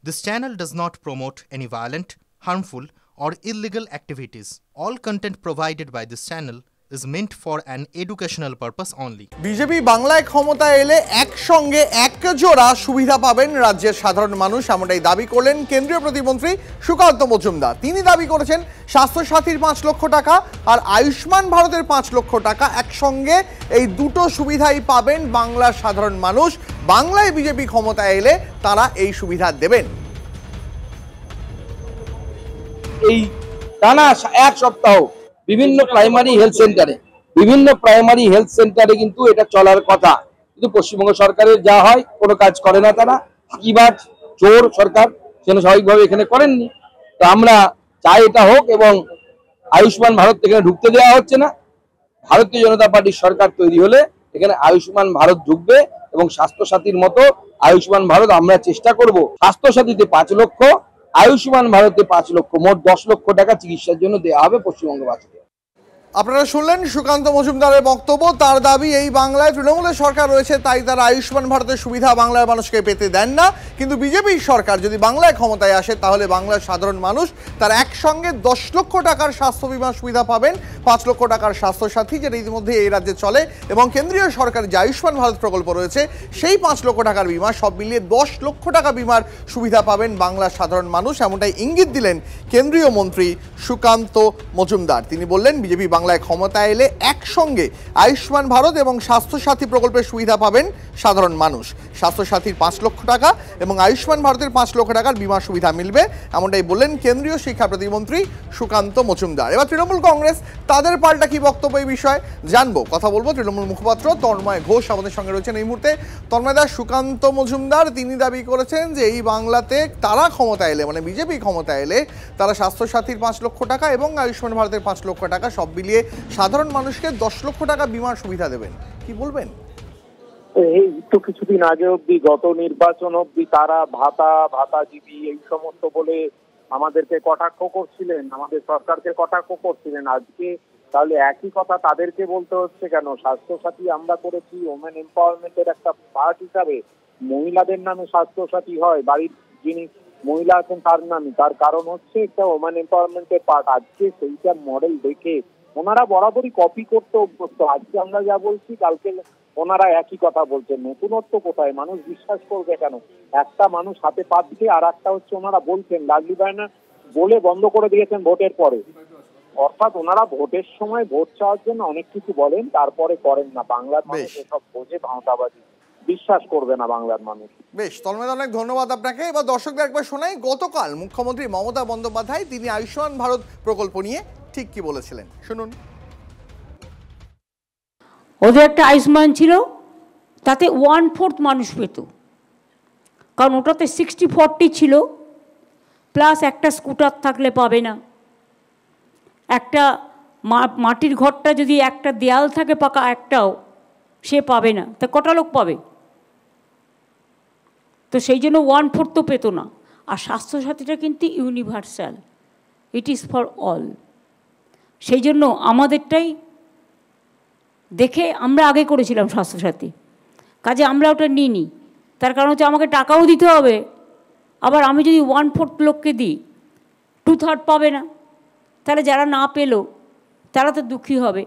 This channel does not promote any violent, harmful, or illegal activities. All content provided by this channel is meant for an educational purpose only. BJP বাংলায় ক্ষমতায় এলে একসঙ্গে এক জোড়া সুবিধা পাবেন রাজ্যের সাধারণ মানুষ, এমনটাই দাবি করলেন কেন্দ্রীয় প্রতিমন্ত্রী সুকান্ত মজুমদার। তিনি দাবি করেছেন স্বাস্থ্যসাথীর ৫ লক্ষ টাকা আর আয়ুষ্মান ভারতের ৫ লক্ষ টাকা একসঙ্গে, এই দুটো সুবিধাই পাবেন বাংলার সাধারণ মানুষ। বাংলায় বিজেপি ক্ষমতায় এলে তারা এই সুবিধা দেবেন। এই টানা এক সপ্তাহ বিভিন্ন প্রাইমারি হেলথ সেন্টারে কিন্তু এটা চলার কথা, কিন্তু পশ্চিমবঙ্গ সরকারের যা হয় কোনো কাজ করে না তারা। ফাঁকিবাজ চোর সরকার সেটা স্বাভাবিকভাবে এখানে করেননি। তো আমরা চাই এটা হোক, এবং আয়ুষ্মান ভারত এখানে ঢুকতে দেওয়া হচ্ছে না। ভারতীয় জনতা পার্টির সরকার তৈরি হলে এখানে আয়ুষ্মান ভারত ঢুকবে, এবং স্বাস্থ্যসাথীর মতো আয়ুষ্মান ভারত আমরা চেষ্টা করব। স্বাস্থ্যসাথীতে ৫ লক্ষ, আয়ুষ্মান ভারতে ৫ লক্ষ, মোট ১০ লক্ষ টাকা চিকিৎসার জন্য দেওয়া হবে পশ্চিমবঙ্গবাসীকে। আপনারা শুনলেন সুকান্ত মজুমদারের বক্তব্য। তার দাবি, এই বাংলায় তৃণমূলের সরকার রয়েছে তাই তারা আয়ুষ্মান ভারতের সুবিধা বাংলার মানুষকে পেতে দেন না, কিন্তু বিজেপির সরকার যদি বাংলায় ক্ষমতায় আসে তাহলে বাংলার সাধারণ মানুষ তার একসঙ্গে ১০ লক্ষ টাকার স্বাস্থ্য বিমা সুবিধা পাবেন, ৫ লক্ষ টাকার স্বাস্থ্যসাথী যেটা ইতিমধ্যে এই রাজ্যে চলে, এবং কেন্দ্রীয় সরকারের যে আয়ুষ্মান ভারত প্রকল্প রয়েছে সেই ৫ লক্ষ টাকার বিমা, সব মিলিয়ে ১০ লক্ষ টাকা বিমার সুবিধা পাবেন বাংলার সাধারণ মানুষ, এমনটাই ইঙ্গিত দিলেন কেন্দ্রীয় মন্ত্রী সুকান্ত মজুমদার। তিনি বললেন বিজেপি বাংলায় ক্ষমতায় এলে একসঙ্গে আয়ুষ্মান ভারত এবং স্বাস্থ্যসাথী প্রকল্পের সুবিধা পাবেন সাধারণ মানুষ। স্বাস্থ্যসাথীর ৫ লক্ষ টাকা এবং আয়ুষ্মান ভারতের ৫ লক্ষ টাকার বিমা সুবিধা মিলবে, এমনটাই বললেন কেন্দ্রীয় শিক্ষা প্রতিমন্ত্রী সুকান্ত মজুমদার। এবার তৃণমূল কংগ্রেস, তাদের পাল্টা কি বক্তব্য এই বিষয়ে জানবো, কথা বলবো। তৃণমূল মুখপাত্র তন্ময় ঘোষ আমাদের সঙ্গে রয়েছেন এই মুহূর্তে। তন্ময় দা, সুকান্ত মজুমদার তিনি দাবি করেছেন যে এই বাংলাতে তারা ক্ষমতায় এলে, মানে বিজেপি ক্ষমতায় এলে, তারা স্বাস্থ্যসাথীর ৫ লক্ষ টাকা এবং আয়ুষ্মান ভারতের ৫ লক্ষ টাকা সব মিলিয়ে সাধারণ মানুষকে ১০ লক্ষ টাকা বিমার সুবিধা দেবেন। কি বলবেন? এই তো কিছুদিন আগে অব্দি, গত নির্বাচন অব্দি তারা ভাতাজীবী এই সমস্ত বলে আমাদেরকে কটাক্ষ করছিলেন, আমাদের সরকারকে কটাক্ষ করছিলেন। আজকে তাহলে একই কথা তাদেরকে বলতে হচ্ছে কেন? স্বাস্থ্যসাথী আমরা করেছি ওমেন এম্পাওয়ারমেন্টের একটা পার্ট হিসাবে। মহিলাদের নামে স্বাস্থ্যসাথী হয়, বাড়ির যিনি মহিলা আছেন তার নামে, তার কারণ হচ্ছে একটা ওমেন এম্পাওয়ারমেন্টের পার্ট। আজকে সেইটা মডেল দেখে ওনারা বরাবরই কপি করতে অভ্যস্ত। আজকে আমরা যা বলছি কালকে ওনারা একই কথা বলছেন। নতুনত্ব কোথায়? মানুষ বিশ্বাস করবে কেন? একটা মানুষ হাতে পাচ্ছে, আর একটা হচ্ছে ওনারা বলছেন লাভলি বায়না বলে বন্ধ করে দিয়েছেন ভোটের পরে। অর্থাৎ ওনারা ভোটের সময় ভোট চাওয়ার জন্য অনেক কিছু বলেন, তারপরে করেন না। বাংলার মানুষ এসব বোঝে, ভাঁওতাবাজি বিশ্বাস করবে না বাংলার মানুষ। বেশ, তন্ময়, অনেক ধন্যবাদ আপনাকে। এবার দর্শকদের একবার শোনাই, গতকাল মুখ্যমন্ত্রী মমতা বন্দ্যোপাধ্যায় তিনি আয়ুষ্মান ভারত প্রকল্প নিয়ে ঠিক কি বলেছিলেন, শুনুন। ওদের একটা আয়ুষ্মান ছিল, তাতে 1/4 মানুষ পেত, কারণ ওটাতে 60-40 ছিল, প্লাস একটা স্কুটার থাকলে পাবে না, একটা মাটির ঘরটা যদি একটা দেয়াল থাকে পাকা একটাও সে পাবে না, তা কটা লোক পাবে? তো সেই জন্য 1/4 তো পেত না। আর স্বাস্থ্যসাথীটা কিন্তু universal, it is for all. সেই জন্য আমাদেরটাই দেখে আমরা আগে করেছিলাম স্বাস্থ্যসাথী, কাজে আমরা ওটা নিইনি। তার কারণ হচ্ছে আমাকে টাকাও দিতে হবে, আবার আমি যদি 1/4 লোককে দিই 2/3 পাবে না, তাহলে যারা না পেলো তারা তো দুঃখী হবে।